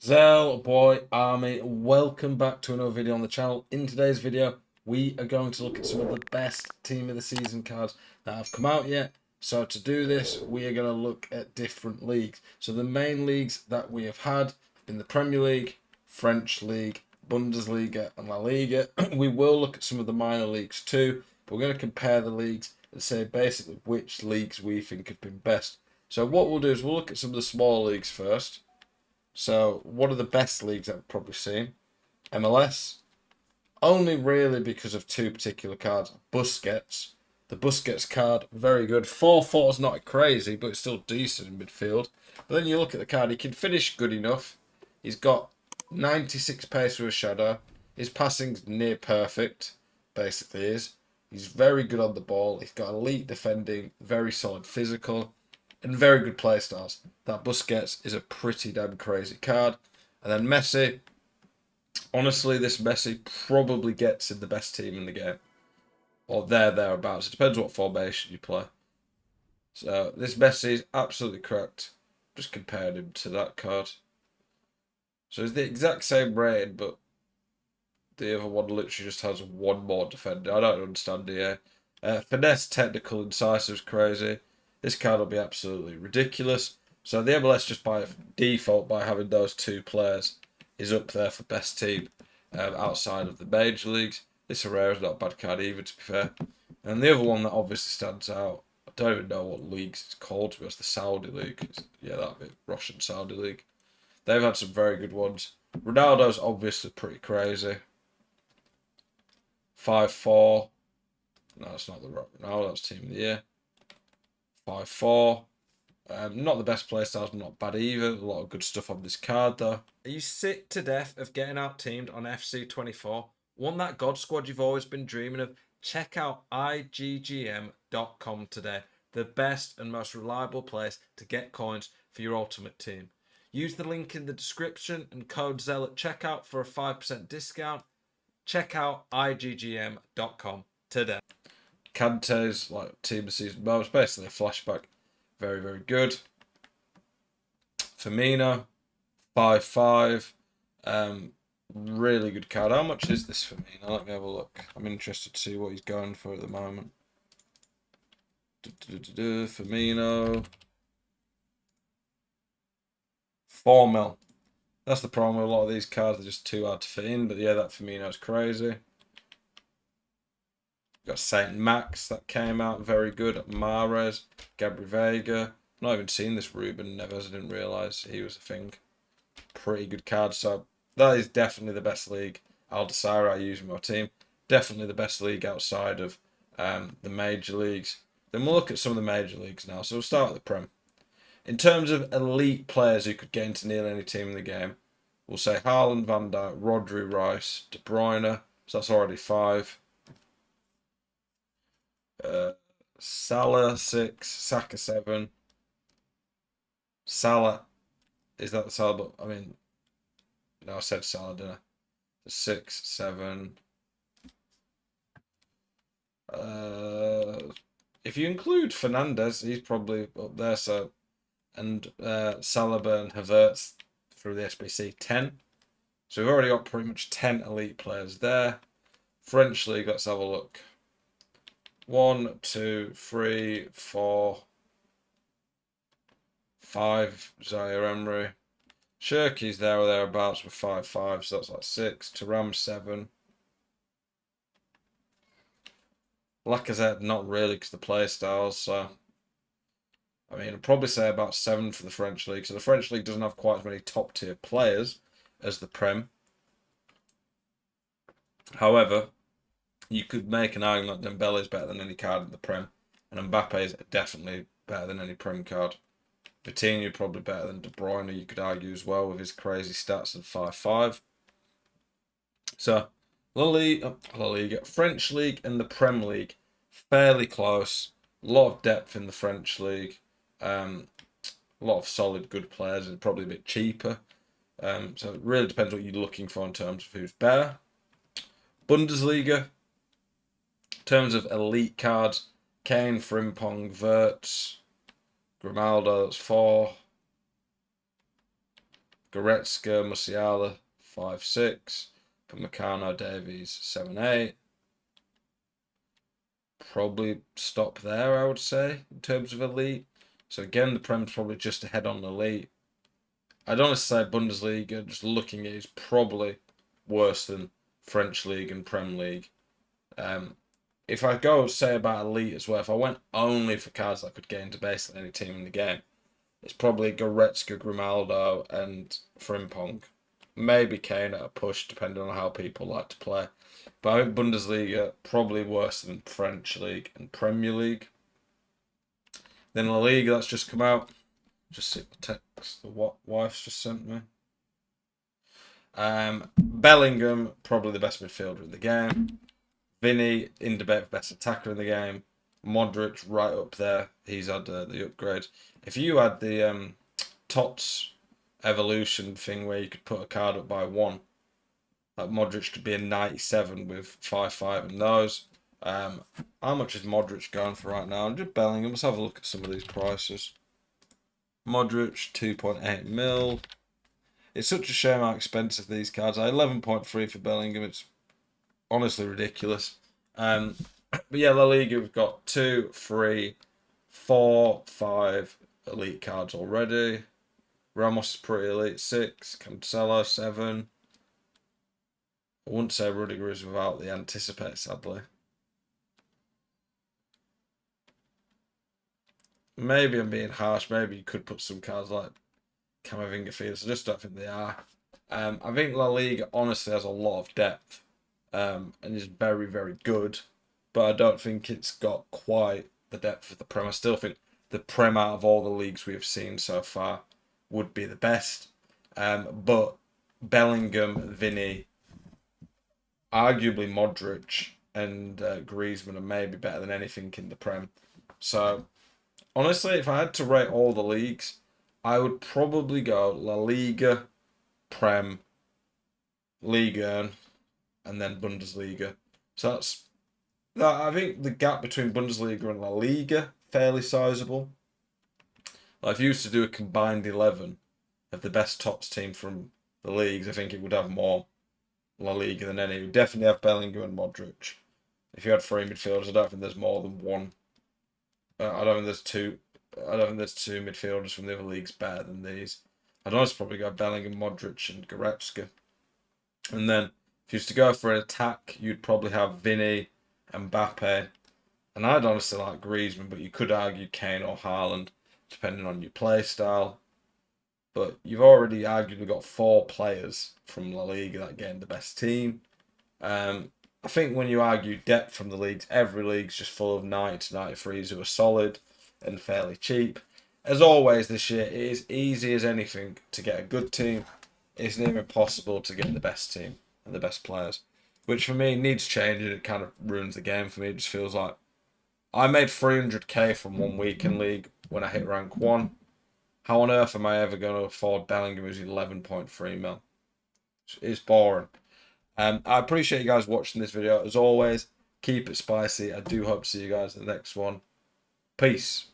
Zel Boy Army, welcome back to another video on the channel. In today's video, we are going to look at some of the best team of the season cards that have come out yet. So to do this, we are going to look at different leagues. So the main leagues that we have had have been the Premier League, French League, Bundesliga and La Liga. We will look at some of the minor leagues too, but we're going to compare the leagues and say basically which leagues we think have been best. So what we'll do is we'll look at some of the small leagues first. So, one of the best leagues I've probably seen, MLS, only really because of two particular cards. Busquets, the Busquets card, very good. 4-4 is not crazy, but it's still decent in midfield. But then you look at the card, he can finish good enough. He's got 96 pace with a shadow. His passing's near perfect, basically is. He's very good on the ball. He's got elite defending, very solid physical, and very good play styles. That Busquets is a pretty damn crazy card. And then Messi, honestly, this Messi probably gets in the best team in the game. Or thereabouts. It depends what formation you play. So this Messi is absolutely correct. Just compared him to that card. So it's the exact same rating, but the other one literally just has one more defender. I don't understand here. Finesse, technical, incisive is crazy. This card will be absolutely ridiculous. So the MLS just by default, by having those two players, is up there for best team outside of the major leagues. This Herrera is not a bad card either, to be fair. And the other one that obviously stands out, I don't even know what leagues it's called, to be honest, the Saudi League. Yeah, that'd be Russian Saudi League. They've had some very good ones. Ronaldo's obviously pretty crazy. 5-4. No, it's not the Ronaldo, that's team of the year. 5-4. Not the best play styles, but not bad either. A lot of good stuff on this card, though. Are you sick to death of getting out teamed on FC24? Want that God squad you've always been dreaming of? Check out IGGM.com today. The best and most reliable place to get coins for your ultimate team. Use the link in the description and code ZEL at checkout for a 5% discount. Check out IGGM.com today. Kante's like team of season moments, basically a flashback. Very, very good. Firmino, 5-5. Really good card. How much is this Firmino? Let me have a look. I'm interested to see what he's going for at the moment. Firmino. 4 mil. That's the problem with a lot of these cards. They're just too hard to fit in. But yeah, that Firmino's crazy. Got Saint Max that came out very good. Mahrez, Gabri Vega. Not even seen this Ruben Neves. I didn't realise he was a thing. Pretty good card. So that is definitely the best league. Alderweireld I use in my team. Definitely the best league outside of the major leagues. Then we'll look at some of the major leagues now. So we'll start with the Prem. In terms of elite players who could get into nearly any team in the game, we'll say Haaland, Van Dijk, Rodri, Rice, De Bruyne. So that's already 5. Salah 6, Saka 7. Salah, is that the Salah? But I mean, no, I said Salah, didn't I? 6, 7. If you include Fernandez, he's probably up there. So, and Salah and Havertz through the SBC 10. So we've already got pretty much 10 elite players there. French league, let's have a look. 1, 2, 3, 4, 5. Zaire Emery. Shirky's there or thereabouts with 5-5, so that's like 6. Thuram 7. Lacazette not really because the play styles. So I mean, I'd probably say about 7 for the French league. So the French league doesn't have quite as many top tier players as the Prem. However, you could make an argument that Dembele is better than any card in the Prem, and Mbappe is definitely better than any Prem card. Vitinha probably better than De Bruyne, you could argue as well with his crazy stats of 5-5. So La Liga, French league and the Prem league, fairly close. A lot of depth in the French league. A lot of solid, good players, and probably a bit cheaper. So it really depends what you're looking for in terms of who's better. Bundesliga, in terms of elite cards, Kane, Frimpong, Wirtz, Grimaldo, that's 4. Goretzka, Musiala, 5-6. Pamecano, Davies, 7-8. Probably stop there, I would say, in terms of elite. So again, the Prem's probably just ahead on elite. I'd honestly say Bundesliga, just looking at it, is probably worse than French League and Prem League. If I go say about elite as well, if I went only for cards that I could get into basically any team in the game, it's probably Goretzka, Grimaldo, and Frimpong. Maybe Kane at a push, depending on how people like to play. But I think Bundesliga probably worse than French League and Premier League. Then La Liga, that's just come out. Just see the text the wife's just sent me. Bellingham, probably the best midfielder in the game. Vinny, in debate for best attacker in the game. Modric, right up there. He's had the upgrade. If you had the Tots evolution thing where you could put a card up by 1, like Modric could be a 97 with 5-5 and those. How much is Modric going for right now? Just Bellingham. Let's have a look at some of these prices. Modric, 2.8 mil. It's such a shame how expensive these cards are. 11.3 for Bellingham. It's honestly ridiculous. But yeah, La Liga, we've got 2, 3, 4, 5 elite cards already. Ramos is pretty elite, 6. Cancelo, 7. I wouldn't say Rudiger is without the anticipate, sadly. Maybe I'm being harsh. Maybe you could put some cards like Camavinga Fields. I just don't think they are. I think La Liga honestly has a lot of depth and is very, very good. But I don't think it's got quite the depth of the Prem. I still think the Prem out of all the leagues we have seen so far would be the best. But Bellingham, Vinny, arguably Modric, and Griezmann are maybe better than anything in the Prem. So honestly, if I had to rate all the leagues, I would probably go La Liga, Prem, Liga, and then Bundesliga. So that's that. I think the gap between Bundesliga and La Liga fairly sizable. Like if you used to do a combined 11 of the best tops team from the leagues, I think it would have more La Liga than any. It would definitely have Bellingham and Modric. If you had 3 midfielders, I don't think there's more than one. I don't think there's two. I don't think there's 2 midfielders from the other leagues better than these. I'd honestly probably go Bellingham, Modric, and Goretzka. And then if you used to go for an attack, you'd probably have Vinny, Mbappe, and I'd honestly like Griezmann, but you could argue Kane or Haaland, depending on your play style. But you've already arguably got 4 players from La Liga that get in the best team. I think when you argue depth from the leagues, every league's just full of 90 to 93s who are solid and fairly cheap. As always this year, it is easy as anything to get a good team. It's near impossible to get the best team and the best players, which for me needs changing. It kind of ruins the game for me. It just feels like I made 300k from one weekend league when I hit rank 1. How on earth am I ever going to afford Bellingham who's 11.3 mil? It's boring. I appreciate you guys watching this video. As always, keep it spicy. I do hope to see you guys in the next one. Peace.